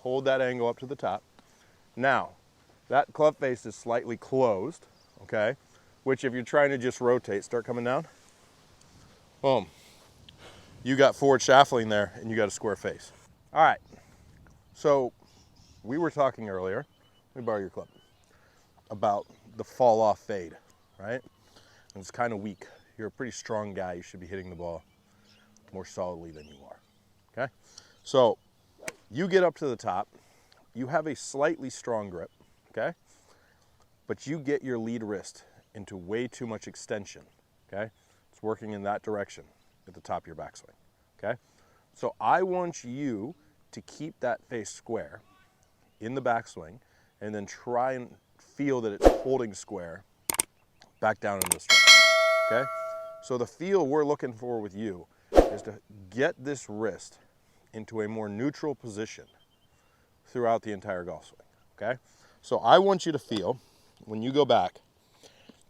hold that angle up to the top. Now, that club face is slightly closed, okay? Which if you're trying to just rotate, start coming down, boom. You got forward shaffling there and you got a square face. All right, so we were talking earlier, let me borrow your club, about the fall off fade, right? And it's kind of weak. You're a pretty strong guy. You should be hitting the ball more solidly than you are, okay? So you get up to the top, you have a slightly strong grip, okay? But you get your lead wrist into way too much extension, okay? It's working in that direction at the top of your backswing, okay? So I want you to keep that face square in the backswing and then try and feel that it's holding square back down into the stroke, okay? So the feel we're looking for with you is to get this wrist into a more neutral position throughout the entire golf swing, okay? So I want you to feel, when you go back,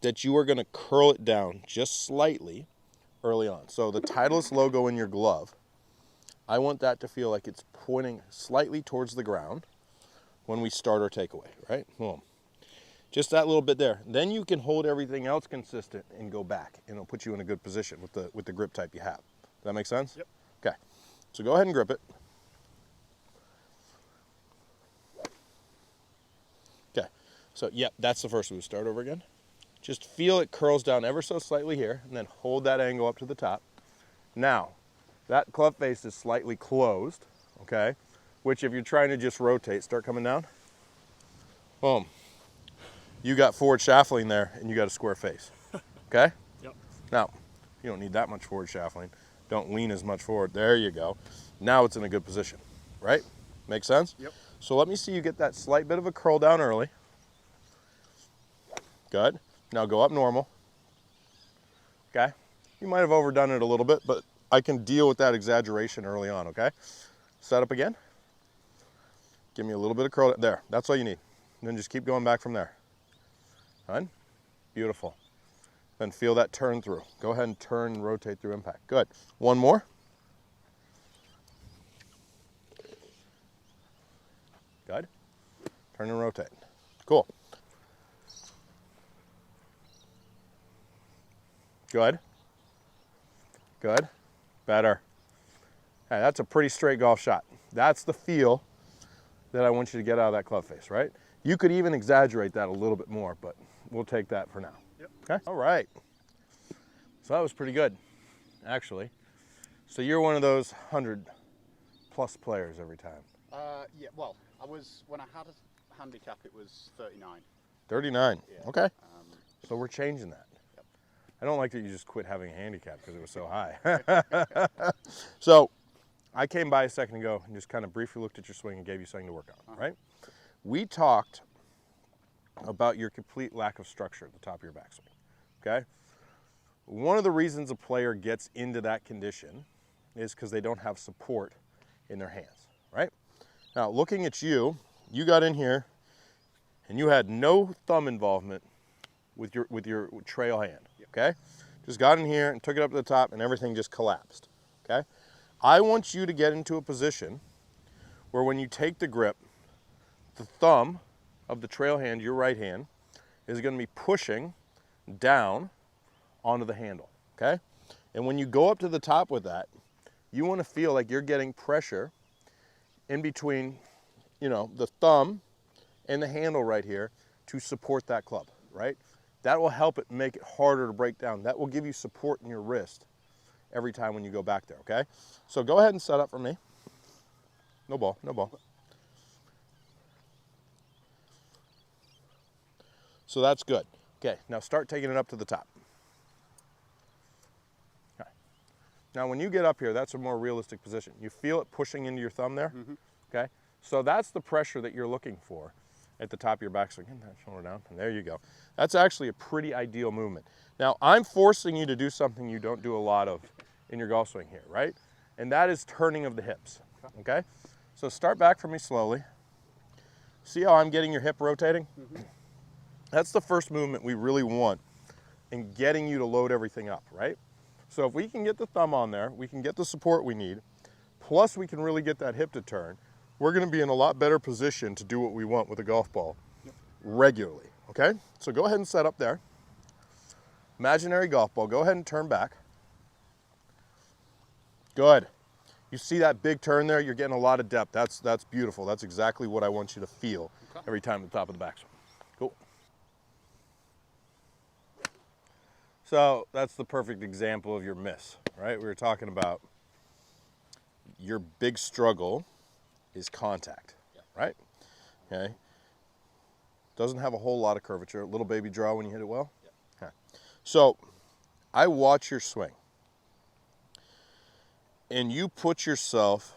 that you are gonna curl it down just slightly early on. So the Titleist logo in your glove, I want that to feel like it's pointing slightly towards the ground when we start our takeaway, right? Boom. Just that little bit there. Then you can hold everything else consistent and go back, and it'll put you in a good position with the grip type you have. Does that make sense? Yep. Okay. So go ahead and grip it. Okay. So, yep, that's the first move. Start over again. Just feel it curls down ever so slightly here, and then hold that angle up to the top. Now, that club face is slightly closed, okay? Which if you're trying to just rotate, start coming down. Boom. You got forward shaffling there and you got a square face, okay? Yep. Now, you don't need that much forward shaffling. Don't lean as much forward. There you go. Now it's in a good position, right? Make sense? Yep. So let me see you get that slight bit of a curl down early. Good. Now go up normal. Okay? You might have overdone it a little bit, but I can deal with that exaggeration early on, okay? Set up again. Give me a little bit of curl. There, that's all you need. And then just keep going back from there. Done? Beautiful. Then feel that turn through. Go ahead and turn and rotate through impact. Good. One more. Good. Turn and rotate. Cool. Good. Good. Better. Hey, that's a pretty straight golf shot. That's the feel that I want you to get out of that club face, right? You could even exaggerate that a little bit more, but we'll take that for now. Yep. Okay? All right. So that was pretty good, actually. So you're one of those 100-plus players every time. Yeah, well, I was, when I had a handicap, it was 39. 39, Yeah. okay. So we're changing that. Yep. I don't like that you just quit having a handicap because it was so high. So I came by a second ago and just kind of briefly looked at your swing and gave you something to work on, right? We talked about your complete lack of structure at the top of your backswing, okay? One of the reasons a player gets into that condition is because they don't have support in their hands, right? Now, looking at you, you got in here and you had no thumb involvement with your trail hand, okay? Just got in here and took it up to the top and everything just collapsed, okay? I want you to get into a position where when you take the grip, the thumb of the trail hand, your right hand, is going to be pushing down onto the handle, okay? And when you go up to the top with that, you want to feel like you're getting pressure in between, you know, the thumb and the handle right here to support that club, right? That will help it make it harder to break down. That will give you support in your wrist every time when you go back there, okay? So go ahead and set up for me. No ball, no ball. So that's good. Okay, now start taking it up to the top. Okay. Now when you get up here, that's a more realistic position. You feel it pushing into your thumb there? Mm-hmm. Okay, so that's the pressure that you're looking for at the top of your backswing. Get that shoulder down, and there you go. That's actually a pretty ideal movement. Now I'm forcing you to do something you don't do a lot of in your golf swing here, right? And that is turning of the hips, okay? So start back for me slowly. See how I'm getting your hip rotating? Mm-hmm. That's the first movement we really want in getting you to load everything up, right? So if we can get the thumb on there, we can get the support we need, plus we can really get that hip to turn, we're going to be in a lot better position to do what we want with a golf ball regularly, okay? So go ahead and set up there. Imaginary golf ball, go ahead and turn back. Good. You see that big turn there? You're getting a lot of depth. That's beautiful. That's exactly what I want you to feel every time at the top of the backswing. Cool. So that's the perfect example of your miss, right? We were talking about your big struggle is contact, right? Okay. Doesn't have a whole lot of curvature. A little baby draw when you hit it well. Okay. So I watch your swing, and you put yourself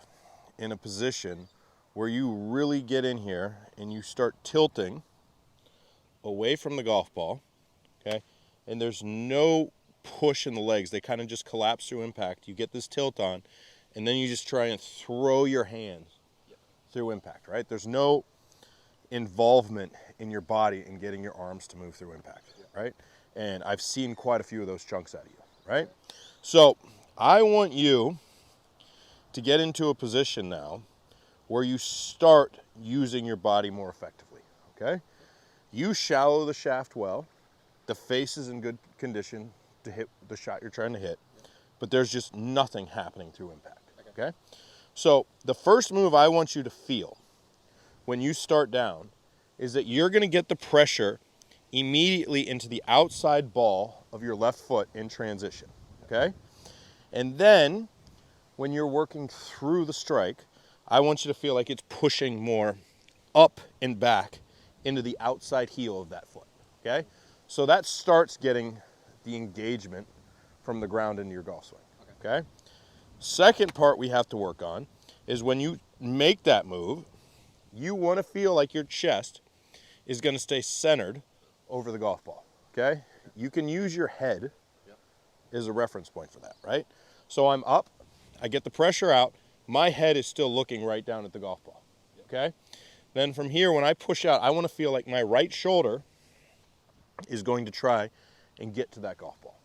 in a position where you really get in here and you start tilting away from the golf ball, okay? And there's no push in the legs. They kind of just collapse through impact. You get this tilt on, and then you just try and throw your hands through impact, right? There's no involvement in your body in getting your arms to move through impact, right? And I've seen quite a few of those chunks out of you, right? So I want you to get into a position now where you start using your body more effectively, okay? You shallow the shaft well. The face is in good condition to hit the shot you're trying to hit, but there's just nothing happening through impact, okay? So the first move I want you to feel when you start down is that you're going to get the pressure immediately into the outside ball of your left foot in transition, okay? And then when you're working through the strike, I want you to feel like it's pushing more up and back into the outside heel of that foot, okay? So that starts getting the engagement from the ground into your golf swing, okay? Second part we have to work on is when you make that move, you want to feel like your chest is going to stay centered over the golf ball, okay? You can use your head as a reference point for that, right? So I'm up, I get the pressure out, my head is still looking right down at the golf ball, okay? Then from here, when I push out, I want to feel like my right shoulder is going to try and get to that golf ball.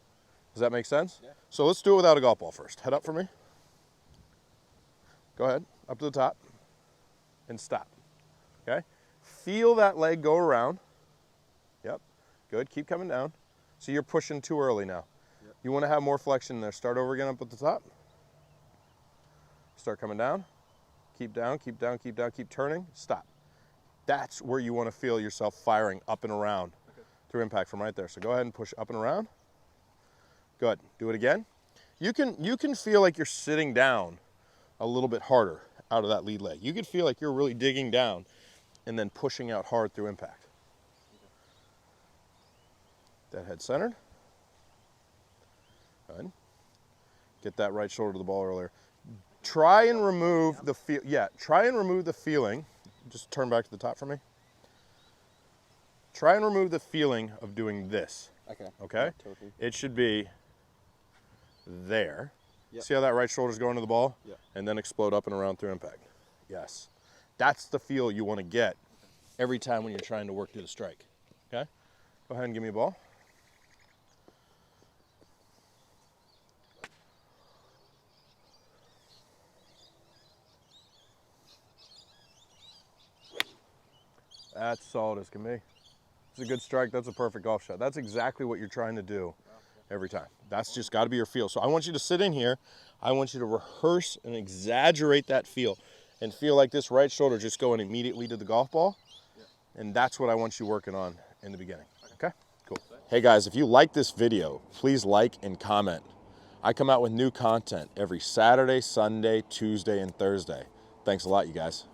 Does that make sense? Yeah. So let's do it without a golf ball first. Head up for me. Go ahead, up to the top, and stop, okay? Feel that leg go around. Yep, good, keep coming down. So you're pushing too early now. Yep. You wanna have more flexion there. Start over again up at the top. Start coming down. Keep down, keep down, keep down, keep turning, stop. That's where you wanna feel yourself firing up and around through impact from right there. So go ahead and push up and around. Good, do it again. You can feel like you're sitting down a little bit harder out of that lead leg. You could feel like you're really digging down and then pushing out hard through impact. That head centered. Good. Get that right shoulder to the ball earlier. Try and remove the feel. Yeah, try and remove the feeling. Just turn back to the top for me. Try and remove the feeling of doing this. Okay. Okay? Yeah, totally. It should be there. Yep. See how that right shoulder's going to the ball? Yep. And then explode up and around through impact. Yes. That's the feel you want to get every time when you're trying to work through the strike. Okay? Go ahead and give me a ball. That's solid as can be. It's a good strike. That's a perfect golf shot. That's exactly what you're trying to do every time. That's just got to be your feel. So I want you to sit in here. I want you to rehearse and exaggerate that feel and feel like this right shoulder just going immediately to the golf ball. And that's what I want you working on in the beginning. Okay? Cool. Hey guys, if you like this video, please like and comment. I come out with new content every Saturday, Sunday, Tuesday, and Thursday. Thanks a lot, you guys.